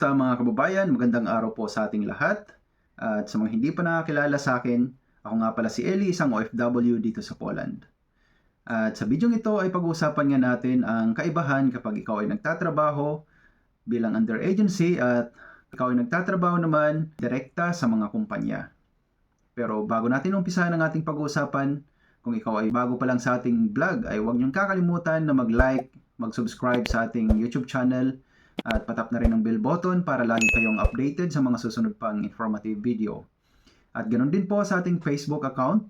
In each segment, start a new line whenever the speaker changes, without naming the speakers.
Sa mga kababayan, magandang araw po sa ating lahat. At sa mga hindi pa nakakilala sa akin, ako nga pala si Eli, isang OFW dito sa Poland. At sa bidyong ito ay pag-uusapan nga natin ang kaibahan kapag ikaw ay nagtatrabaho bilang under agency at ikaw ay nagtatrabaho naman direkta sa mga kumpanya. Pero bago natin umpisahan ang ating pag-uusapan, kung ikaw ay bago pa lang sa ating vlog, ay huwag niyong kakalimutan na mag-like, mag-subscribe sa ating YouTube channel at patap na rin ang bell button para lagi kayong updated sa mga susunod pang informative video. At ganoon din po sa ating Facebook account.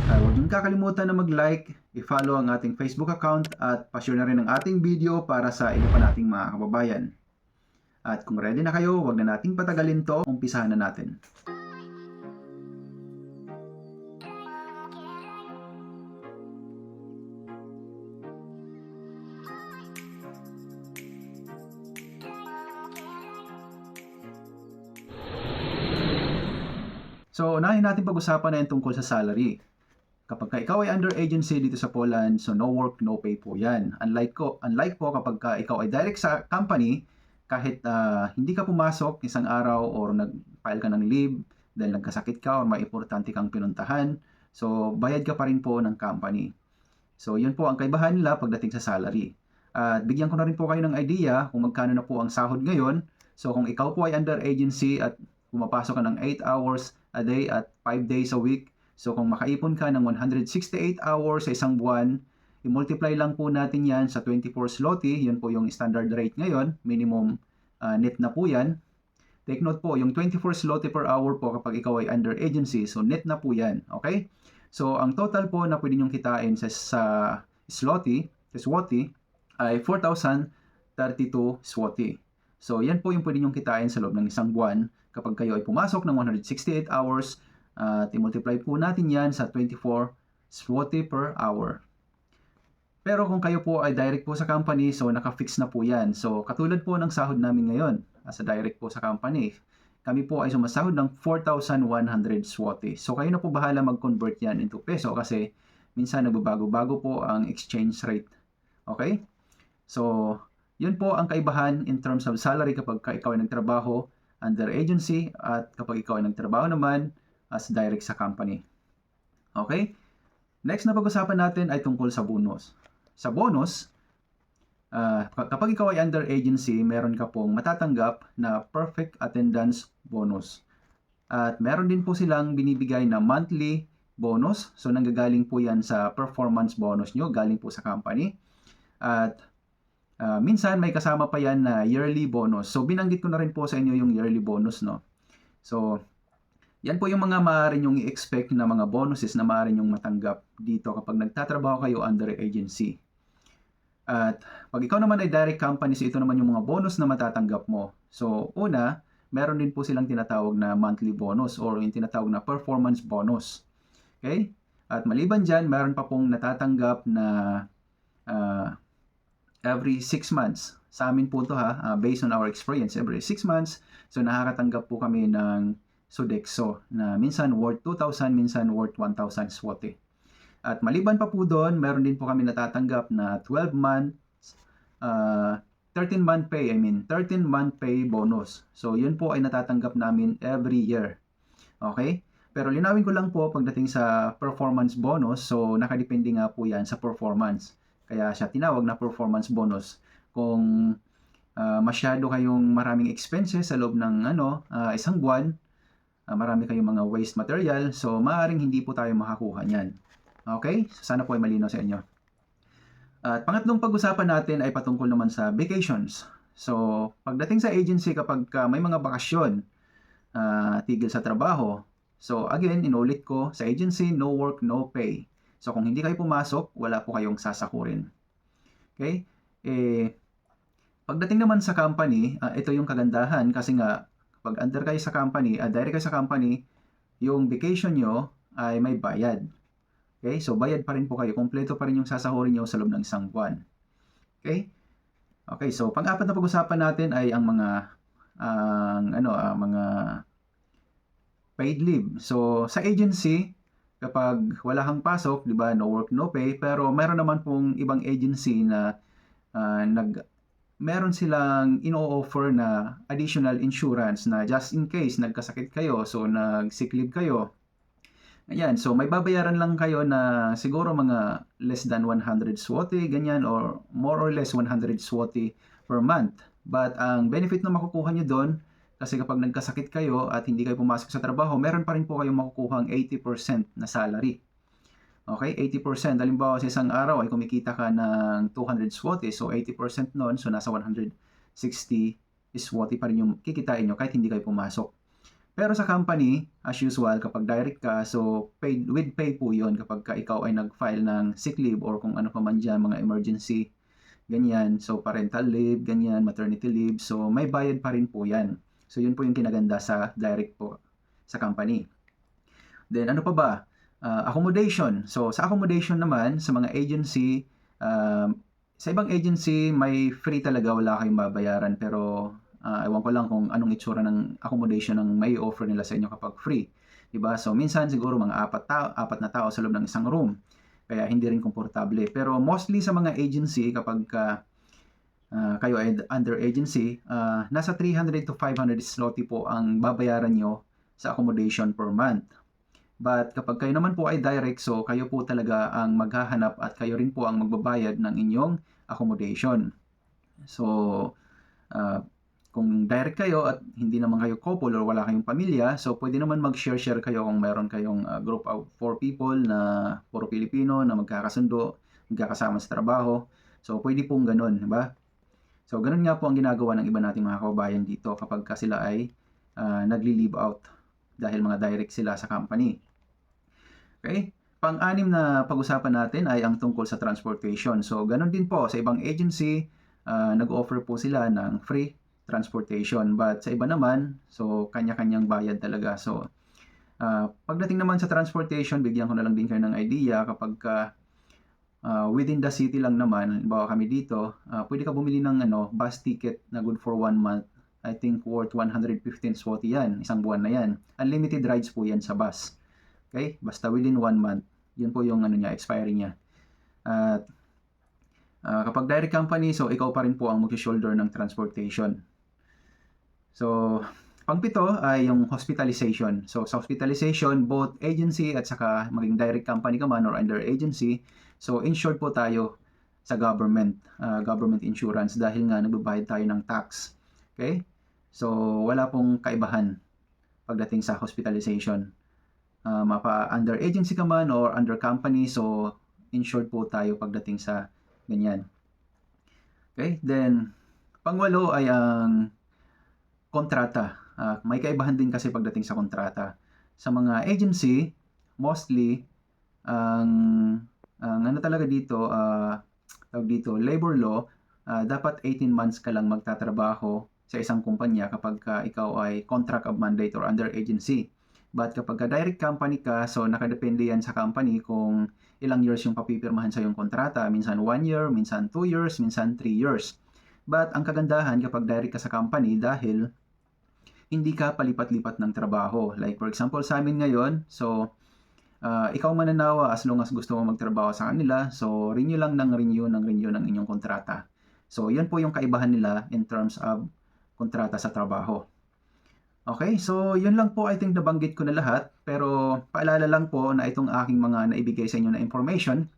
Huwag niyong kakalimutan na mag-like, i-follow ang ating Facebook account at pa-share na rin ang ating video para sa iba pa nating mga kababayan. At kung ready na kayo, huwag na nating patagalin to, umpisahan na natin. So, unahin natin pag-usapan na yung tungkol sa salary. Kapag ikaw ay under agency dito sa Poland, so no work, no pay po yan. Unlike po kapag ikaw ay direct sa company, kahit hindi ka pumasok isang araw or nag-file ka ng leave dahil nagkasakit ka or may importante kang pinuntahan, so bayad ka pa rin po ng company. So, yun po ang kaibahan nila pagdating sa salary. At bigyan ko na rin po kayo ng idea kung magkano na po ang sahod ngayon. So, kung ikaw po ay under agency at pumapasok ka ng 8 hours a day at 5 days a week, so kung makaipon ka ng 168 hours sa isang buwan, i-multiply lang po natin yan sa 24 zloty, yun po yung standard rate ngayon, minimum net na po yan. Take note po, yung 24 zloty per hour po kapag ikaw ay under agency, so net na po yan, okay? So, ang total po na pwede nyong kitain sa zloty, ay 4,032 zloty. So, yan po yung pwede nyong kitain sa loob ng isang buwan kapag kayo ay pumasok ng 168 hours at i-multiply po natin yan sa 24 zloty per hour. Pero kung kayo po ay direct po sa company, so naka-fix na po yan. So, katulad po ng sahod namin ngayon as a direct po sa company, kami po ay sumasahod ng 4,100 zloty. So, kayo na po bahala mag-convert yan into peso kasi minsan nagbabago-bago po ang exchange rate. Okay? So, yun po ang kaibahan in terms of salary kapag ikaw ay nagtrabaho under agency at kapag ikaw ay nagtrabaho naman as direct sa company. Okay? Next na pag-usapan natin ay tungkol sa bonus. Sa bonus, kapag ikaw ay under agency, meron ka pong matatanggap na perfect attendance bonus. At meron din po silang binibigay na monthly bonus. So, nanggagaling po yan sa performance bonus nyo, galing po sa company. At minsan may kasama pa yan na yearly bonus. So, binanggit ko na rin po sa inyo yung yearly bonus, no? So, yan po yung mga maaari nyong i-expect na mga bonuses na maaari nyong matanggap dito kapag nagtatrabaho kayo under agency. At pag ikaw naman ay direct company, so ito naman yung mga bonus na matatanggap mo. So, una, meron din po silang tinatawag na monthly bonus or yung tinatawag na performance bonus. Okay? At maliban dyan, meron pa pong natatanggap na every 6 months. Sa amin po ito based on our experience, every 6 months, so nakakatanggap po kami ng Sodexo na minsan worth 2,000, minsan worth 1,000 zloty. At maliban pa po doon, meron din po kami natatanggap na 12 months, 13-month pay bonus. So, yun po ay natatanggap namin every year. Okay? Pero linawin ko lang po pagdating sa performance bonus, so nakadepende nga po yan sa performance. Kaya siya tinawag na performance bonus. Kung masyado kayong maraming expenses sa loob ng isang buwan, marami kayong mga waste material, so maaaring hindi po tayo makakuha niyan. Okay? Sana po ay malinaw sa inyo. At pangatlong pag-usapan natin ay patungkol naman sa vacations. So, pagdating sa agency kapag may mga bakasyon, tigil sa trabaho. So, again, inulit ko, sa agency, no work, no pay. So, kung hindi kayo pumasok, wala po kayong sasakurin. Okay? Pagdating naman sa company, ito yung kagandahan kasi nga, pag under kayo sa company, direct kayo sa company, yung vacation nyo ay may bayad. Okay? So, bayad pa rin po kayo. Kompleto pa rin yung sasahurin nyo sa loob ng isang buwan. Okay? Okay, so pang-apat na pag-usapan natin ay ang mga mga paid leave. So, sa agency, kapag wala kang pasok, di ba, no work, no pay, pero mayroon naman pong ibang agency na meron silang ino-offer na additional insurance na just in case nagkasakit kayo, so nag-sick leave kayo. Ayan, so may babayaran lang kayo na siguro mga less than 100 zloty, ganyan, or more or less 100 zloty per month. But ang benefit na makukuha nyo doon, kasi kapag nagkasakit kayo at hindi kayo pumasok sa trabaho, meron pa rin po kayong makukuha ang 80% na salary. Okay, 80%. Halimbawa sa isang araw ay kumikita ka ng 200 zloty, so 80% nun, so nasa 160 zloty pa rin yung kikitain nyo kahit hindi kayo pumasok. Pero sa company, as usual, kapag direct ka, so paid, with pay po yun kapag ka ikaw ay nag-file ng sick leave or kung ano pa man dyan, mga emergency, ganyan. So parental leave, ganyan, maternity leave. So may bayad pa rin po yan. So yun po yung kinaganda sa direct po sa company. Then ano pa ba? Accommodation. So sa accommodation naman, sa mga agency, sa ibang agency, may free talaga, wala kayong babayaran. Pero ewan ko lang kung anong itsura ng accommodation ng may offer nila sa inyo kapag free. Diba? So minsan siguro mga apat na tao sa loob ng isang room. Kaya hindi rin komportable. Pero mostly sa mga agency, kapag kayo ay under agency, nasa 300 to 500 zloty po ang babayaran nyo sa accommodation per month. But kapag kayo naman po ay direct, so kayo po talaga ang maghahanap at kayo rin po ang magbabayad ng inyong accommodation. So, kung direct kayo at hindi naman kayo couple or wala kayong pamilya, so pwede naman mag-share kayo kung meron kayong group of 4 people na puro Pilipino na magkakasundo, magkakasama sa trabaho. So, pwede pong ganun, diba? So, ganun nga po ang ginagawa ng iba nating mga kababayan dito kapag sila ay nagli-leave out dahil mga direct sila sa company. Okay? Pang-anim na pag-usapan natin ay ang tungkol sa transportation. So, ganun din po sa ibang agency, nag-offer po sila ng free transportation. But sa iba naman, so kanya-kanyang bayad talaga. So, pagdating naman sa transportation, bigyan ko na lang din kayo ng idea kapag within the city lang naman, halimbawa kami dito, pwede ka bumili ng bus ticket na good for 1 month. I think worth 115 zloty yan, isang buwan na yan. Unlimited rides po yan sa bus. Okay? Basta within 1 month. Yun po yung expiry niya. At kapag direct company, so ikaw pa rin po ang mag-shoulder ng transportation. So, pang-pito ay yung hospitalization. So, sa hospitalization, both agency at saka maging direct company ka man or under agency, so insured po tayo sa government insurance dahil nga nagbabayad tayo ng tax. Okay? So, wala pong kaibahan pagdating sa hospitalization. Mapa under agency ka man or under company, so insured po tayo pagdating sa ganyan. Okay? Then, pangwalo ay ang kontrata. May kaibahan din kasi pagdating sa kontrata. Sa mga agency, mostly, ano talaga dito, labor law, dapat 18 months ka lang magtatrabaho sa isang kumpanya kapag ikaw ay contract of mandate or under agency. But kapag direct company ka, so nakadepende yan sa company kung ilang years yung papipirmahan sa yung kontrata. Minsan 1 year, minsan 2 years, minsan 3 years. But ang kagandahan kapag direct ka sa company dahil hindi ka palipat-lipat ng trabaho. Like for example sa amin ngayon, so ikaw mananawa as long as gusto mo magtrabaho sa kanila, so renew lang ng renew ng inyong kontrata. So yan po yung kaibahan nila in terms of kontrata sa trabaho. Okay, so yun lang po, I think nabanggit ko na lahat, pero paalala lang po na itong aking mga naibigay sa inyo na information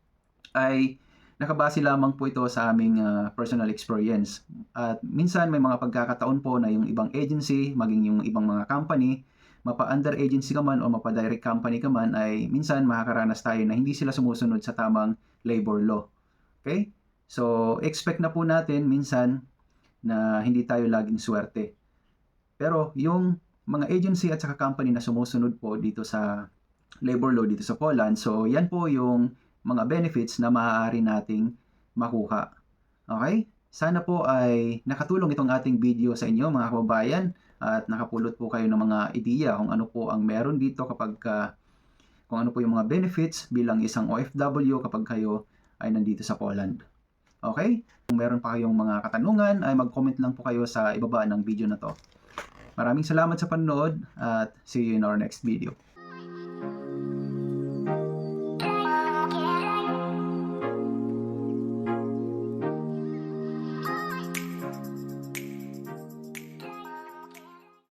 ay nakabase lamang po ito sa aming personal experience. At minsan may mga pagkakataon po na yung ibang agency, maging yung ibang mga company, mapa-under agency ka man o mapa-direct company ka man, ay minsan makakaranas tayo na hindi sila sumusunod sa tamang labor law. Okay? So, expect na po natin minsan na hindi tayo laging swerte. Pero yung mga agency at saka company na sumusunod po dito sa labor law dito sa Poland, so yan po yung mga benefits na maaari nating makuha. Okay? Sana po ay nakatulong itong ating video sa inyo mga kababayan at nakapulot po kayo ng mga ideya kung ano po ang meron dito kapag kung ano po yung mga benefits bilang isang OFW kapag kayo ay nandito sa Poland. Okay? Kung meron pa kayong mga katanungan ay mag-comment lang po kayo sa ibaba ng video na to. Maraming salamat sa panonood at see you in our next video.